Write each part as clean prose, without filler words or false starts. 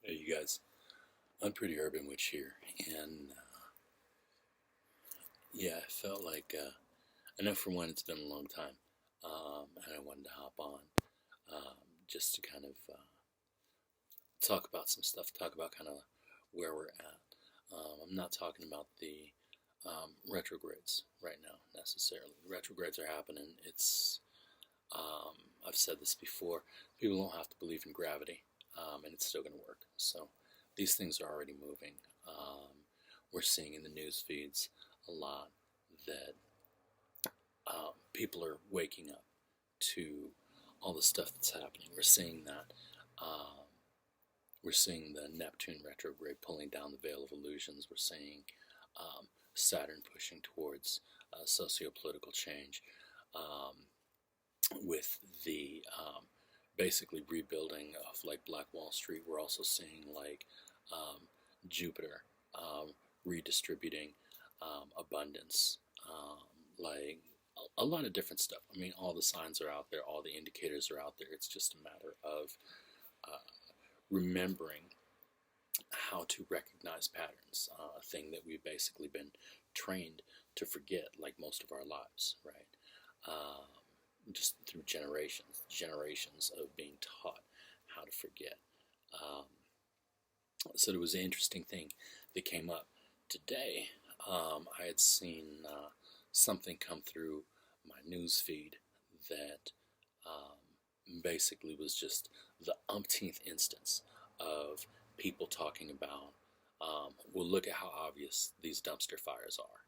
Hey, you guys, I'm Pretty Urban Witch here, and yeah, I felt like I know for one it's been a long time, and I wanted to hop on just to kind of talk about some stuff, talk about kind of where we're at. I'm not talking about the retrogrades right now necessarily. The retrogrades are happening. I've said this before. People don't have to believe in gravity, and it's still going to work. So these things are already moving. We're seeing in the news feeds a lot that people are waking up to all the stuff that's happening. We're seeing that. Um, we're seeing the Neptune retrograde pulling down the veil of illusions. We're seeing Saturn pushing towards socio-political change. With the basically rebuilding of like Black Wall Street, we're also seeing like Jupiter redistributing abundance, like a lot of different stuff. I mean, all the signs are out there, all the indicators are out there. It's just a matter of remembering how to recognize patterns, a thing that we've basically been trained to forget, like most of our lives, right? Just through generations of being taught how to forget. Um, so there was an interesting thing that came up today. I had seen something come through my news feed that basically was just the umpteenth instance of people talking about, well, look at how obvious these dumpster fires are.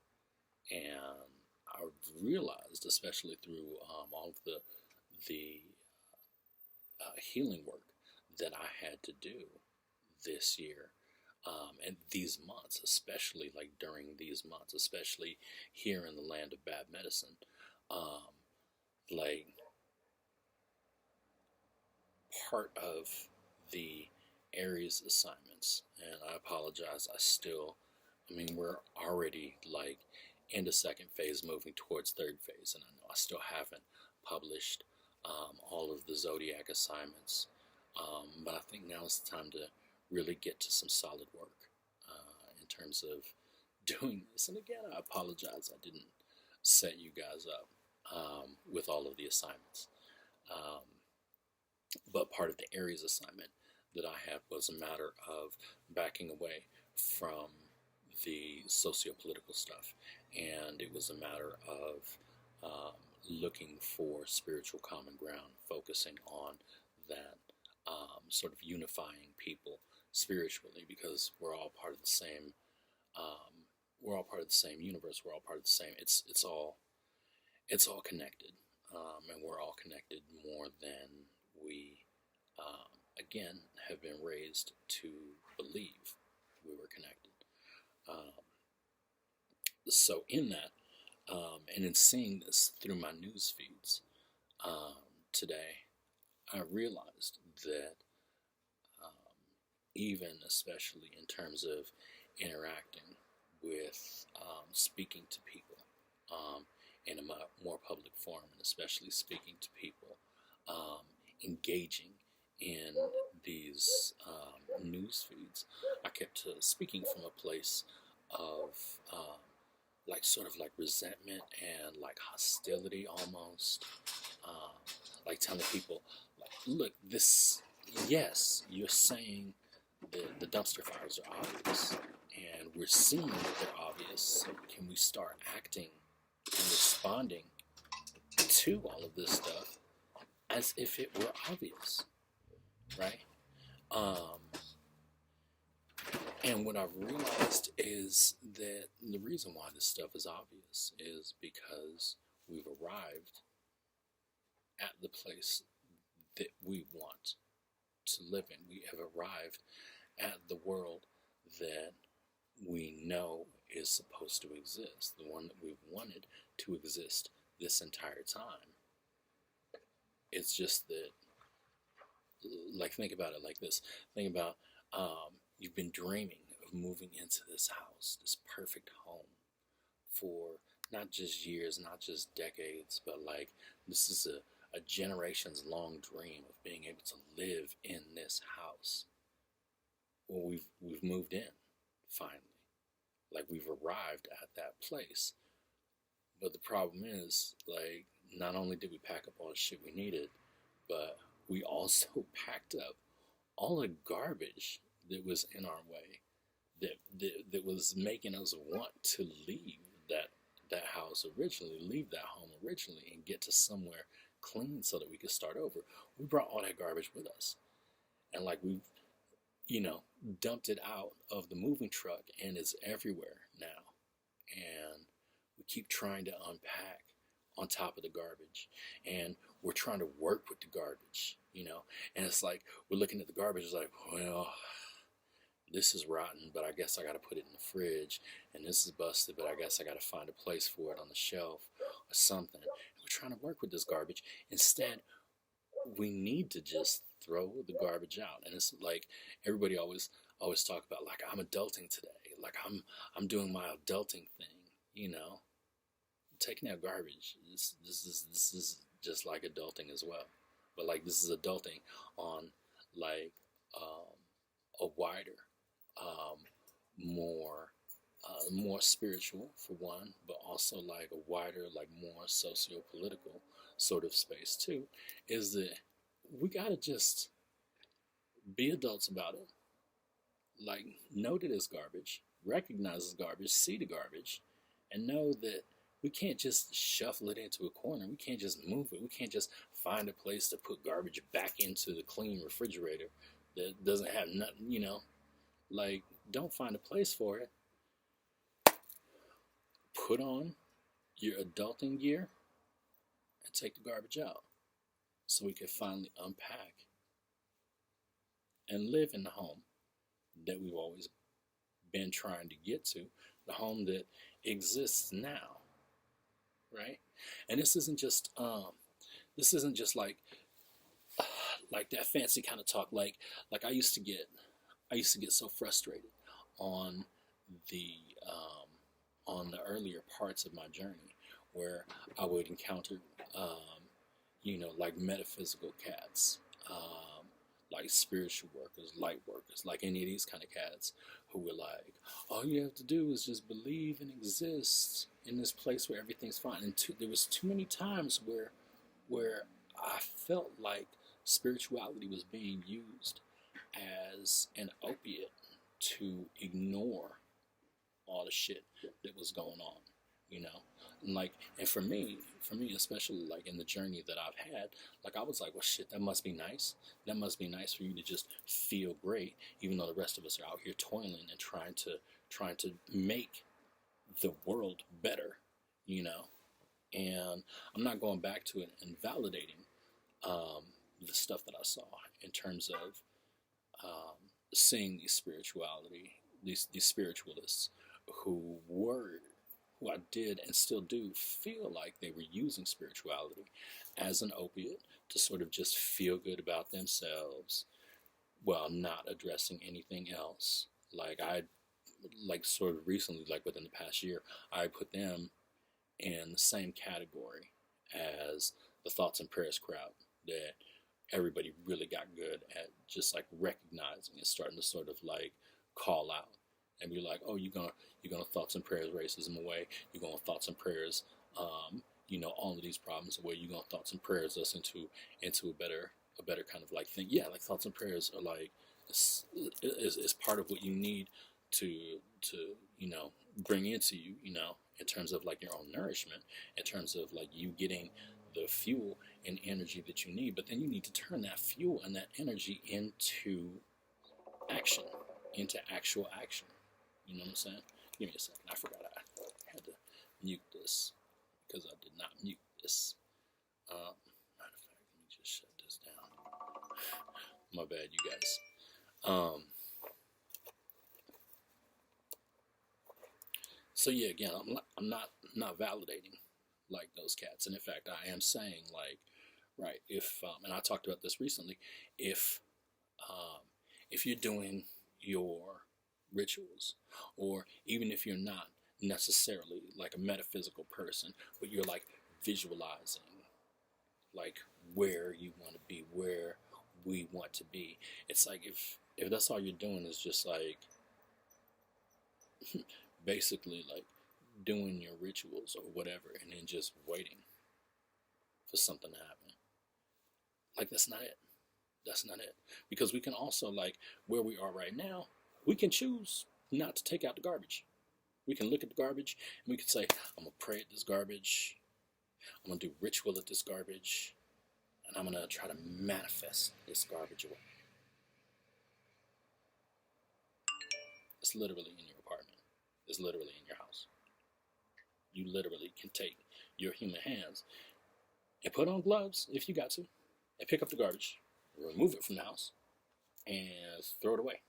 And I realized, especially through all of the healing work that I had to do this year, and these months, especially like during these months, especially here in the land of bad medicine, um, like part of the Aries assignments, and I apologize, I mean, we're already like in the second phase, moving towards third phase, and I know I still haven't published all of the zodiac assignments, but I think now is the time to really get to some solid work in terms of doing this. And again, I apologize, I didn't set you guys up with all of the assignments. Um, but part of the Aries assignment that I had was a matter of backing away from the socio-political stuff, and it was a matter of looking for spiritual common ground, focusing on that, sort of unifying people spiritually, because we're all part of the same. We're all part of the same universe. We're all part of the same. It's all connected, and we're all connected more than we again have been raised to believe we were connected. Um, so in that, and in seeing this through my news feeds today, I realized that even especially in terms of interacting with, speaking to people in a more public forum, and especially speaking to people, engaging in these news feeds, I kept speaking from a place of like sort of like resentment and like hostility almost, like telling people, like, look, this, yes, you're saying the dumpster fires are obvious, and we're seeing that they're obvious. So can we start acting and responding to all of this stuff as if it were obvious, right? Um, and what I've realized is that the reason why this stuff is obvious is because we've arrived at the place that we want to live in. We have arrived at the world that we know is supposed to exist, the one that we've wanted to exist this entire time. It's just that, like, think about it like this. Think about, you've been dreaming of moving into this house, this perfect home, for not just years, not just decades, but like this is a generations long dream of being able to live in this house. well, we've moved in finally. Like we've arrived at that place. But the problem is, like, not only did we pack up all the shit we needed, but we also packed up all the garbage that was in our way, that was making us want to leave that house originally, leave that home originally, and get to somewhere clean so that we could start over. We brought all that garbage with us, and like we've dumped it out of the moving truck, and it's everywhere now. And we keep trying to unpack on top of the garbage, and we're trying to work with the garbage. And it's like we're looking at the garbage, it's like, well, this is rotten, but I guess I got to put it in the fridge, and this is busted, but I guess I got to find a place for it on the shelf or something. And we're trying to work with this garbage. Instead, we need to just throw the garbage out. And it's like everybody always talk about, like, I'm adulting today, like I'm doing my adulting thing. Taking out garbage, this is just like adulting as well, but like this is adulting on like a wider, more spiritual for one, but also like a wider, like more socio-political sort of space too. Is that we gotta just be adults about it. Like, know that it's garbage, recognize it's garbage, see the garbage, and know that we can't just shuffle it into a corner. We can't just move it. We can't just find a place to put garbage back into the clean refrigerator that doesn't have nothing. Like, don't find a place for it. Put on your adulting gear and take the garbage out so we can finally unpack and live in the home that we've always been trying to get to, the home that exists now. Right? And this isn't just like that fancy kind of talk. Like I used to get so frustrated on the earlier parts of my journey, where I would encounter like metaphysical cats, like spiritual workers, light workers, like any of these kind of cats who were like, all you have to do is just believe and exist in this place where everything's fine. And there was too many times where I felt like spirituality was being used as an opiate to ignore all the shit that was going on, and for me, especially like in the journey that I've had, like I was like, well, shit, that must be nice. That must be nice for you to just feel great, even though the rest of us are out here toiling and trying to make the world better, And I'm not going back to it and validating the stuff that I saw in terms of seeing these spiritualists who I did and still do feel like they were using spirituality as an opiate to sort of just feel good about themselves while not addressing anything else. Like sort of recently, like within the past year, I put them in the same category as the thoughts and prayers crowd, that everybody really got good at just like recognizing and starting to sort of like call out and be like, oh, you're gonna thoughts and prayers racism away. You're gonna thoughts and prayers, all of these problems away. You're gonna thoughts and prayers us into a better kind of like thing. Yeah, like thoughts and prayers are like is part of what you need to bring into you, in terms of like your own nourishment, in terms of like you getting the fuel and energy that you need. But then you need to turn that fuel and that energy into action, into actual action. You know what I'm saying? Give me a second. I forgot I had to mute this because I did not mute this. Matter of fact, let me just shut this down. My bad, you guys. So yeah, again, I'm not validating like those cats, and in fact, I am saying like, right, if and I talked about this recently, if you're doing your rituals, or even if you're not necessarily like a metaphysical person, but you're like visualizing like where you want to be, where we want to be. It's like if that's all you're doing is just like basically like doing your rituals or whatever and then just waiting for something to happen, like that's not it. That's not it. Because we can also, like, where we are right now, we can choose not to take out the garbage. We can look at the garbage and we can say, I'm going to pray at this garbage. I'm going to do ritual at this garbage. And I'm going to try to manifest this garbage away. It's literally in your apartment. It's literally in your house. You literally can take your human hands and put on gloves if you got to and pick up the garbage, remove it from the house, and throw it away.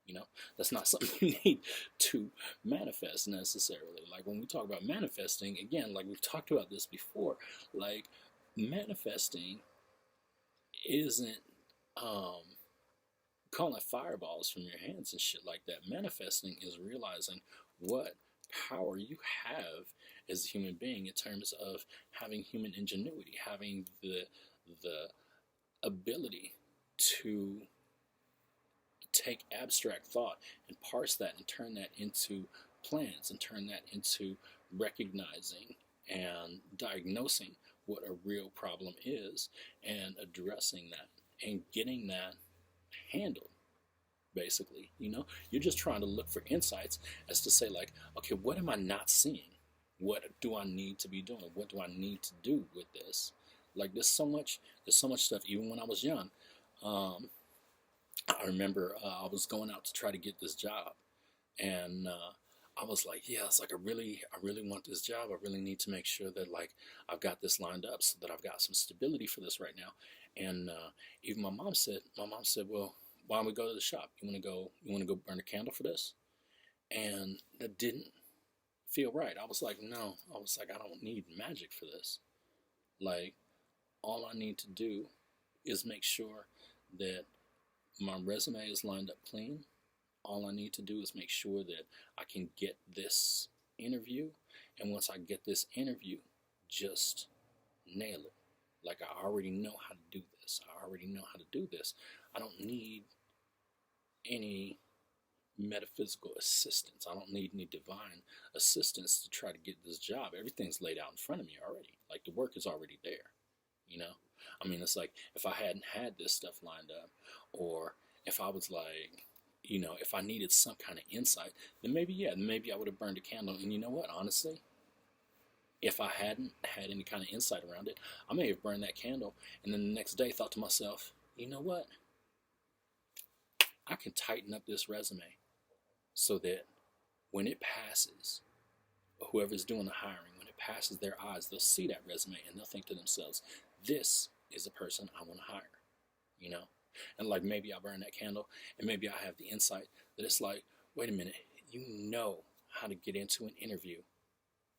You know, that's not something you need to manifest necessarily. Like when we talk about manifesting, again, like we've talked about this before, like manifesting isn't calling fireballs from your hands and shit like that. Manifesting is realizing what power you have as a human being in terms of having human ingenuity, having the ability to take abstract thought and parse that and turn that into plans and turn that into recognizing and diagnosing what a real problem is and addressing that and getting that handled. Basically, you know, you're just trying to look for insights as to say, like, okay, what am I not seeing? What do I need to be doing? What do I need to do with this? Like, there's so much stuff. Even when I was young, I remember I was going out to try to get this job, and I was like, yeah, it's like I really want this job. I really need to make sure that like I've got this lined up so that I've got some stability for this right now. And even my mom said, well, why don't we go to the shop? You want to go burn a candle for this? And that didn't feel right. I was like, no. I was like, I don't need magic for this. Like, all I need to do is make sure that my resume is lined up clean. All I need to do is make sure that I can get this interview. And once I get this interview, just nail it. Like, I already know how to do this. I don't need any metaphysical assistance. I don't need any divine assistance to try to get this job. Everything's laid out in front of me already. Like, the work is already there, you know? I mean, it's like, if I hadn't had this stuff lined up, or if I was like, you know, if I needed some kind of insight, then maybe I would have burned a candle. And you know what, honestly, if I hadn't had any kind of insight around it, I may have burned that candle and then the next day thought to myself, you know what, I can tighten up this resume so that when it passes, whoever's doing the hiring, when it passes their eyes, they'll see that resume and they'll think to themselves, this is a person I want to hire, you know? And like, maybe I burn that candle and maybe I have the insight that it's like, wait a minute, you know how to get into an interview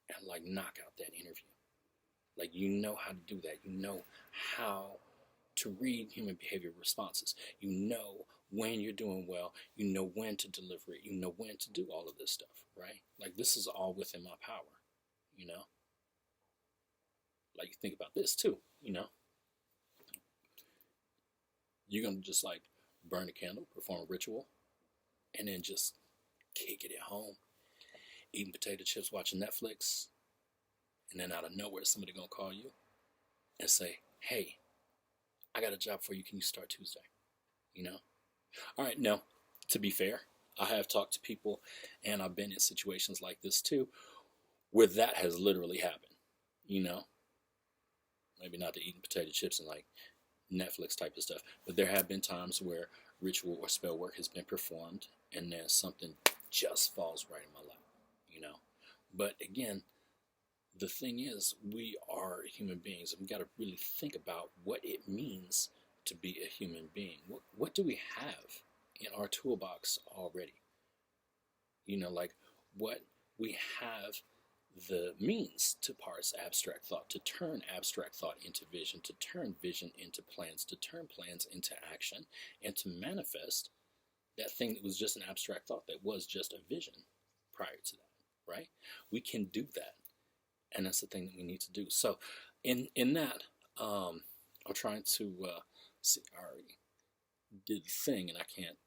and like knock out that interview. Like, you know how to do that. You know how to read human behavior responses. You know when you're doing well. You know when to deliver it. You know when to do all of this stuff, right? Like, this is all within my power, you know? Like, think about this too, you know? You're going to just like burn a candle, perform a ritual, and then just kick it at home, eating potato chips, watching Netflix, and then out of nowhere, somebody going to call you and say, hey, I got a job for you. Can you start Tuesday? You know? All right, no, to be fair, I have talked to people and I've been in situations like this too, where that has literally happened, you know? Maybe not the eating potato chips and like Netflix type of stuff, but there have been times where ritual or spell work has been performed and then something just falls right in my lap, you know? But again, the thing is, we are human beings and we got to really think about what it means to be a human being. What do we have in our toolbox already? You know, like, what we have the means to parse abstract thought, to turn abstract thought into vision, to turn vision into plans, to turn plans into action, and to manifest that thing that was just an abstract thought, that was just a vision prior to that, right? We can do that, and that's the thing that we need to do. So in that, I'm trying to see, already, did the thing, and I can't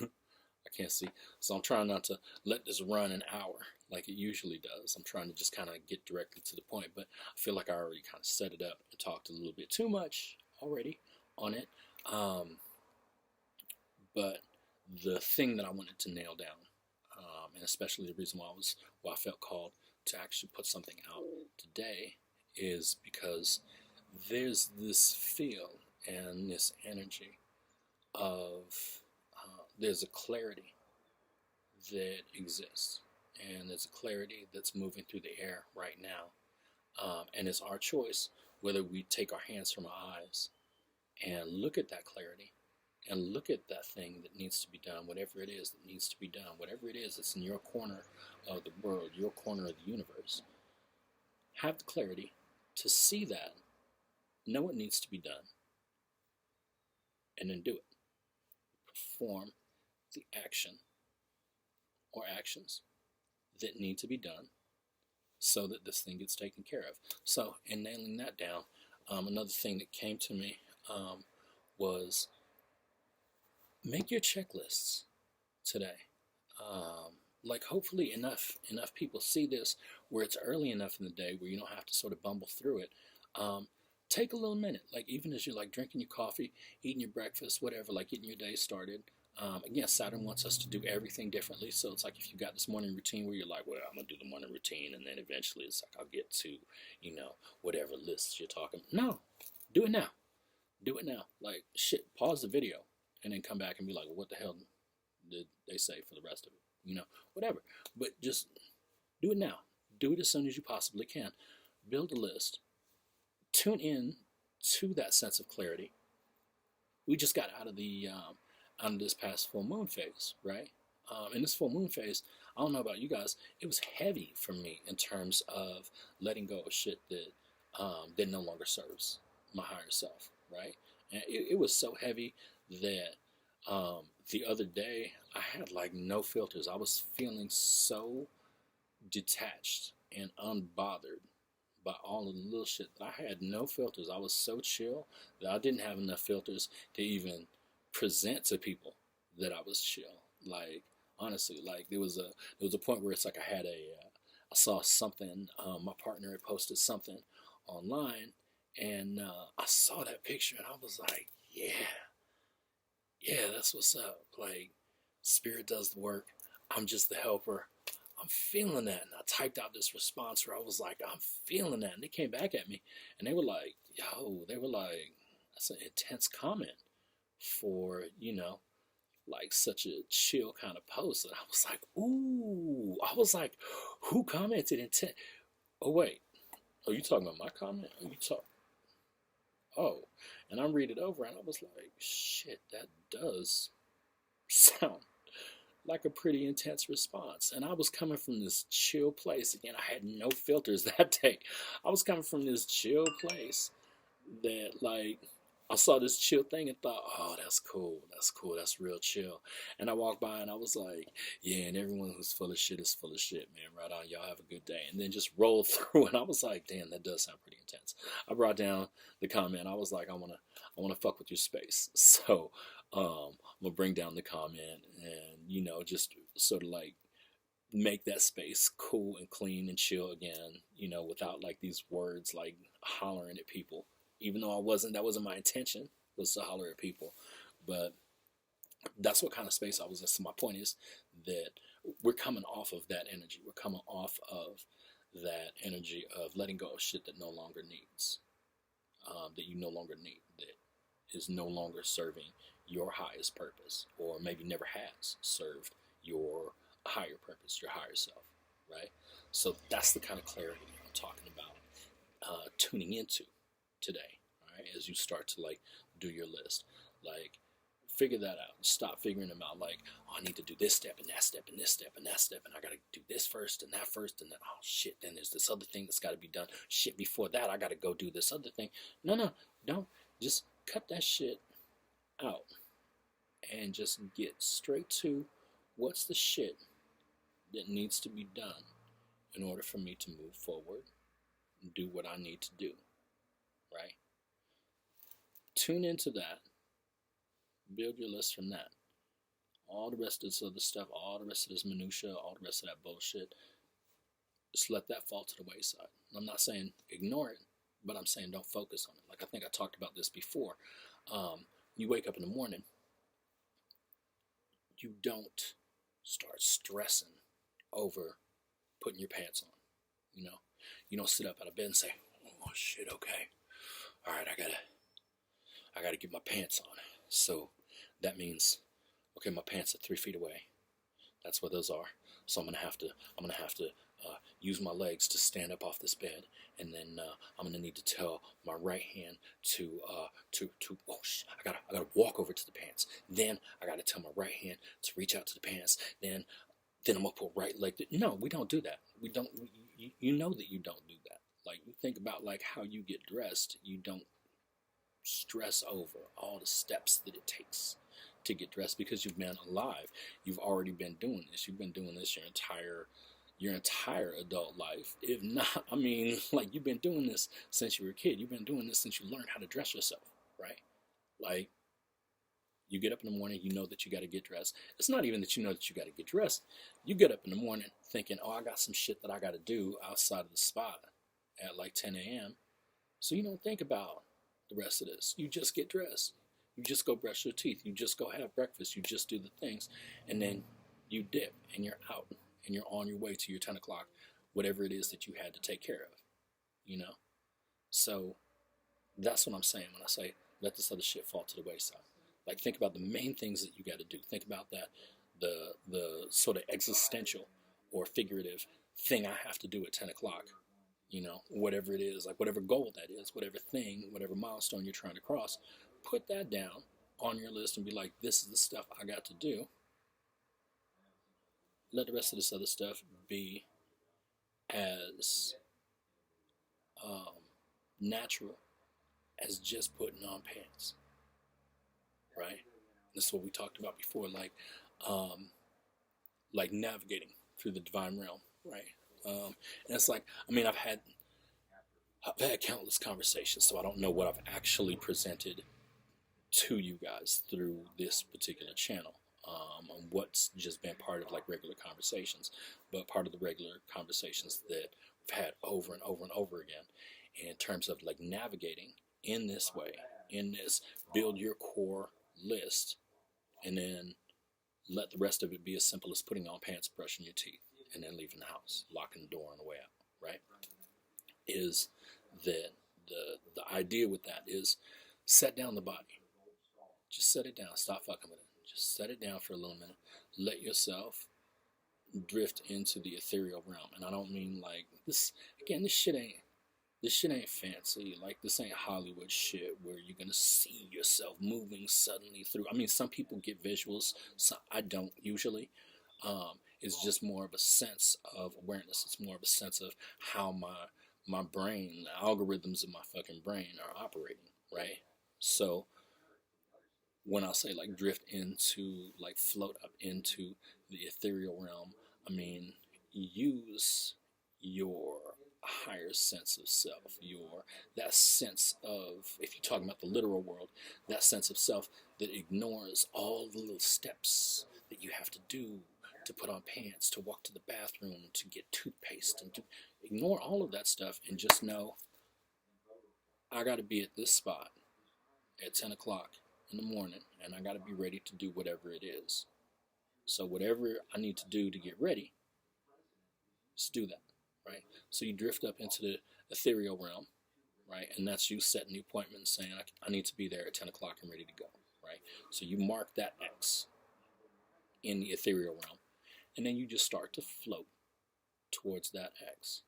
I can't see. So I'm trying not to let this run an hour like it usually does. I'm trying to just kind of get directly to the point, but I feel like I already kind of set it up and talked a little bit too much already on it. Um, but the thing that I wanted to nail down, and especially the reason why I felt called to actually put something out today, is because there's this feel and this energy of there's a clarity that exists, and there's a clarity that's moving through the air right now, and it's our choice whether we take our hands from our eyes and look at that clarity and look at that thing that needs to be done, whatever it is that needs to be done, whatever it is that's in your corner of the world, your corner of the universe. Have the clarity to see that, know what needs to be done, and then do it. Perform the action or actions that need to be done so that this thing gets taken care of. So, in nailing that down, another thing that came to me was make your checklists today. Like hopefully enough people see this where it's early enough in the day where you don't have to sort of bumble through it. Take a little minute, like even as you're like drinking your coffee, eating your breakfast, whatever, like getting your day started. Again, Saturn wants us to do everything differently. So it's like if you got this morning routine where you're like, well, I'm going to do the morning routine. And then eventually it's like, I'll get to, whatever lists you're talking. No, do it now. Do it now. Like, shit, pause the video and then come back and be like, well, what the hell did they say for the rest of it? Whatever. But just do it now. Do it as soon as you possibly can. Build a list. Tune in to that sense of clarity. We just got out of this past full moon phase, right? In this full moon phase, I don't know about you guys, it was heavy for me in terms of letting go of shit that no longer serves my higher self, right? And it was so heavy that the other day I had like no filters. I was feeling so detached and unbothered by all of the little shit that I had no filters. I was so chill that I didn't have enough filters to even present to people that I was chill. Like honestly, like there was a point where it's like I saw something. My partner had posted something online, and I saw that picture, and I was like, yeah, that's what's up. Like spirit does the work. I'm just the helper. I'm feeling that. And I typed out this response where I was like, I'm feeling that. And they came back at me and they were like, that's an intense comment for, like such a chill kind of post. And I was like, ooh. I was like, who commented intent? Oh, wait. Are you talking about my comment? Oh. And I'm reading it over and I was like, shit, that does sound like a pretty intense response. And I was coming from this chill place. Again, I had no filters that day. I was coming from this chill place that like I saw this chill thing and thought, oh, that's cool. That's real chill. And I walked by and I was like, yeah, and everyone who's full of shit is full of shit, man. Right on. Y'all have a good day. And then just rolled through and I was like, damn, that does sound pretty intense. I brought down the comment. I was like, I wanna fuck with your space. So I'm gonna bring down the comment and, just sort of like make that space cool and clean and chill again, without like these words like hollering at people. Even though that wasn't my intention, was to holler at people. But that's what kind of space I was in. So my point is that we're coming off of that energy. We're coming off of that energy of letting go of shit that no longer needs, that you no longer need, that is no longer serving your highest purpose, or maybe never has served your higher purpose, your higher self, right? So that's the kind of clarity I'm talking about tuning into today, all right, as you start to like do your list. Like figure that out. Stop figuring them out like, oh, I need to do this step and that step and this step and that step, and I gotta do this first and that first, and then oh shit, then there's this other thing that's gotta be done. Shit, before that I gotta go do this other thing. No, don't. Just cut that shit out and just get straight to what's the shit that needs to be done in order for me to move forward and do what I need to do, right? Tune into that Build your list from that. All the rest of this other stuff, all the rest of this minutia, all the rest of that bullshit, just let that fall to the wayside. I'm not saying ignore it, but I'm saying don't focus on it. Like I think I talked about this before. You wake up in the morning, you don't start stressing over putting your pants on. You know, you don't sit up out of bed and say, "Oh shit, okay, all right, I gotta get my pants on." So that means, okay, my pants are 3 feet away. That's where those are. So I'm gonna have to use my legs to stand up off this bed, and then I'm gonna need to tell my right hand to I gotta walk over to the pants. Then I gotta tell my right hand to reach out to the pants. Then I'm gonna put right leg. No, we don't do that. We don't. You know that you don't do that. Like you think about like how you get dressed. You don't stress over all the steps that it takes to get dressed because you've been alive. You've already been doing this. You've been doing this your entire adult life. If not, I mean, like you've been doing this since you were a kid. You've been doing this since you learned how to dress yourself, right? Like you get up in the morning, you know that you got to get dressed. It's not even that you know that you got to get dressed. You get up in the morning thinking, oh, I got some shit that I got to do outside of the spot at like 10 a.m. So you don't think about the rest of this. You just get dressed. You just go brush your teeth. You just go have breakfast. You just do the things. And then you dip and you're out and you're on your way to your 10 o'clock, whatever it is that you had to take care of, you know? So that's what I'm saying when I say let this other shit fall to the wayside. Like think about the main things that you got to do. Think about that, the sort of existential or figurative thing I have to do at 10 o'clock. You know, whatever it is, like whatever goal that is, whatever thing, whatever milestone you're trying to cross, put that down on your list and be like, this is the stuff I got to do. Let the rest of this other stuff be as natural as just putting on pants, right? This is what we talked about before, like navigating through the divine realm, right? And it's like, I mean, I've had countless conversations, so I don't know what I've actually presented to you guys through this particular channel. What's just been part of like regular conversations, but part of the regular conversations that we've had over and over and over again in terms of like navigating in this way, in this build your core list, and then let the rest of it be as simple as putting on pants, brushing your teeth, and then leaving the house, locking the door on the way out, right? Is that the idea with that is set down the body. Just set it down. Stop fucking with it. Just set it down for a little minute. Let yourself drift into the ethereal realm. And I don't mean like this. Again, this shit ain't fancy. Like this ain't Hollywood shit where you're gonna see yourself moving suddenly through. I mean, some people get visuals. I don't usually. It's just more of a sense of awareness. It's more of a sense of how my brain, the algorithms of my fucking brain are operating, right? So when I say like drift into, like float up into the ethereal realm, I mean use your higher sense of self, that sense of, if you're talking about the literal world, that sense of self that ignores all the little steps that you have to do to put on pants, to walk to the bathroom, to get toothpaste, and to ignore all of that stuff and just know I got to be at this spot at 10 o'clock in the morning, and I got to be ready to do whatever it is. So whatever I need to do to get ready, just do that, right? So you drift up into the ethereal realm, right? And that's you setting the appointment and saying, I need to be there at 10 o'clock and ready to go, right? So you mark that X in the ethereal realm, and then you just start to float towards that X.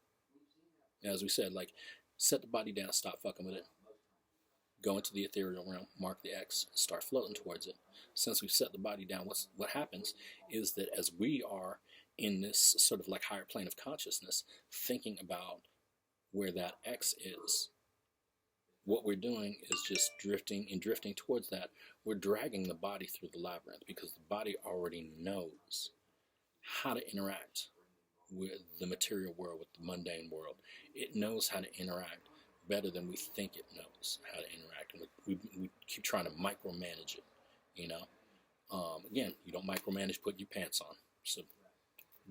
Now, as we said, like, set the body down, stop fucking with it. Go into the ethereal realm, mark the X, start floating towards it. Since we've set the body down, what happens is that as we are in this sort of like higher plane of consciousness, thinking about where that X is, what we're doing is just drifting towards that. We're dragging the body through the labyrinth because the body already knows how to interact with the material world, with the mundane world. It knows how to interact better than we think it knows how to interact. And we keep trying to micromanage it you know. Again, you don't micromanage putting your pants on, so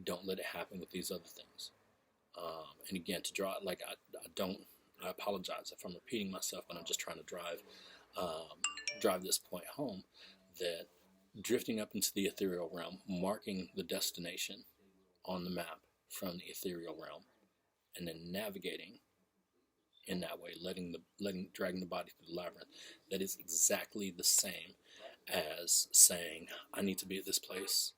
don't let it happen with these other things. And again, to draw, like, I apologize if I'm repeating myself, but I'm just trying to drive this point home, that drifting up into the ethereal realm, marking the destination on the map from the ethereal realm, and then navigating in that way, dragging the body through the labyrinth. That is exactly the same as saying, I need to be at this place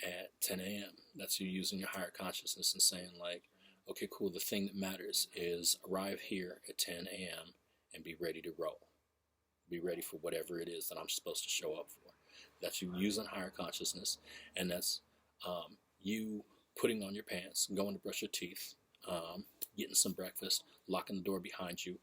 at 10 a.m. That's you using your higher consciousness and saying, like, okay, cool, the thing that matters is arrive here at 10 a.m. and be ready to roll. Be ready for whatever it is that I'm supposed to show up for. That's you using higher consciousness, and that's you putting on your pants, going to brush your teeth, getting some breakfast, locking the door behind you,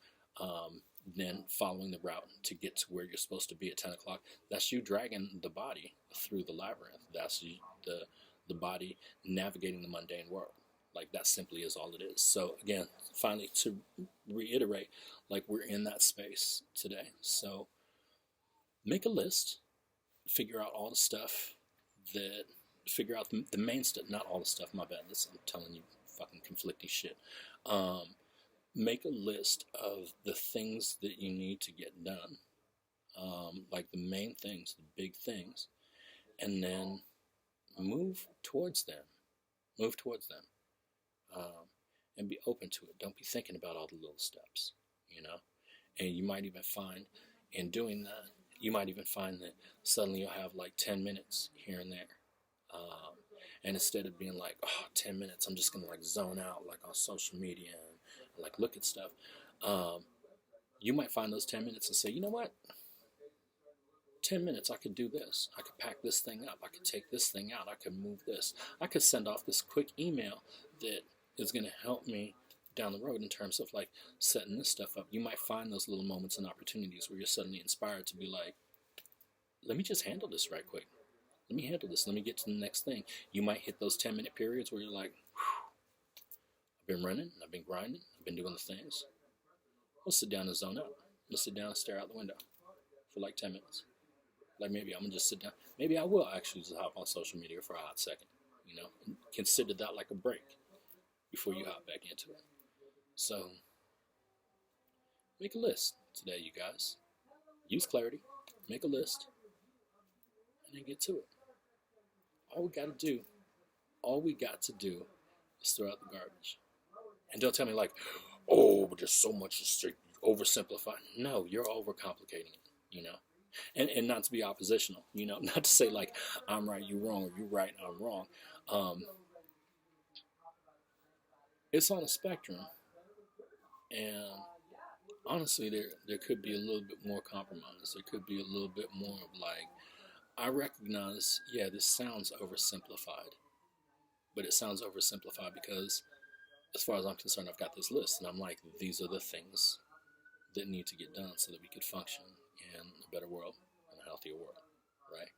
then following the route to get to where you're supposed to be at 10 o'clock. That's you dragging the body through the labyrinth. That's the body navigating the mundane world. Like, that simply is all it is. So again, finally, to reiterate, like, we're in that space today. So make a list, figure out all the stuff figure out the main stuff, not all the stuff, my bad, I'm telling you fucking conflicting shit. Make a list of the things that you need to get done, like the main things, the big things, and then move towards them. And be open to it. Don't be thinking about all the little steps, you know. And you might even find, in doing that, that suddenly you'll have like 10 minutes here and there. And instead of being like, 10 minutes, I'm just going to like zone out like on social media and like look at stuff. You might find those 10 minutes and say, you know what? 10 minutes, I could do this. I could pack this thing up. I could take this thing out. I could move this. I could send off this quick email that is going to help me down the road in terms of like setting this stuff up. You might find those little moments and opportunities where you're suddenly inspired to be like, let me just handle this right quick. Let me handle this. Let me get to the next thing. You might hit those 10-minute periods where you're like, I've been running, I've been grinding, I've been doing the things. I'll sit down and zone out. I'll sit down and stare out the window for like 10 minutes. Like, maybe I'm going to just sit down. Maybe I will actually just hop on social media for a hot second. You know, consider that like a break before you hop back into it. So, make a list today, you guys. Use clarity. Make a list. And then get to it. All we got to do is throw out the garbage. And don't tell me like, but there's so much to oversimplify. No, you're overcomplicating it, you know. And not to be oppositional, you know, not to say like, I'm right, you're wrong, or you're right, I'm wrong. It's on a spectrum, and honestly, there could be a little bit more compromise. There could be a little bit more of like, I recognize, yeah, this sounds oversimplified, but it sounds oversimplified because, as far as I'm concerned, I've got this list, and I'm like, these are the things that need to get done so that we could function in a better world, in a healthier world, right?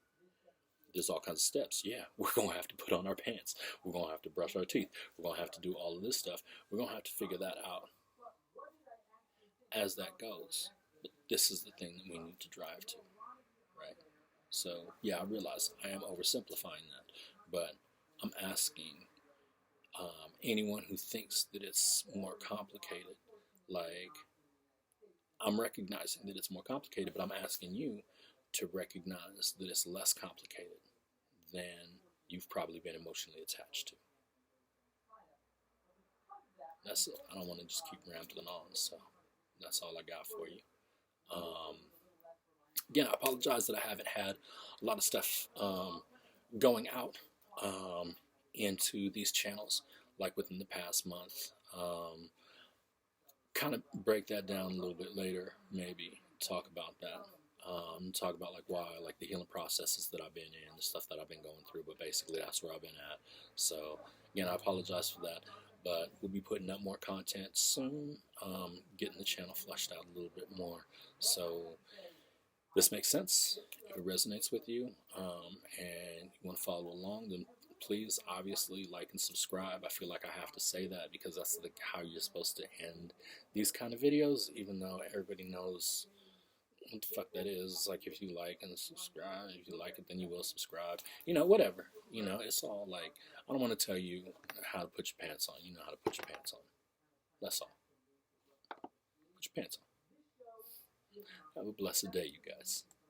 There's all kinds of steps. Yeah, we're going to have to put on our pants. We're going to have to brush our teeth. We're going to have to do all of this stuff. We're going to have to figure that out as that goes. But this is the thing that we need to drive to, right? So, yeah, I realize I am oversimplifying that, but I'm asking anyone who thinks that it's more complicated, like, I'm recognizing that it's more complicated, but I'm asking you to recognize that it's less complicated than you've probably been emotionally attached to. That's it. I don't want to just keep rambling on, so that's all I got for you. Again, I apologize that I haven't had a lot of stuff going out into these channels like within the past month. Kind of break that down a little bit later, maybe talk about that. Talk about like why, like the healing processes that I've been in, the stuff that I've been going through, but basically that's where I've been at. So again, I apologize for that, but we'll be putting up more content soon, getting the channel fleshed out a little bit more. So this makes sense. If it resonates with you, and you want to follow along, then please obviously like and subscribe. I feel like I have to say that because that's how you're supposed to end these kind of videos, even though everybody knows what the fuck that is. It's like if you like and subscribe, if you like it, then you will subscribe. You know, whatever. You know, it's all like, I don't want to tell you how to put your pants on. You know how to put your pants on. That's all. Put your pants on. Have a blessed day, you guys.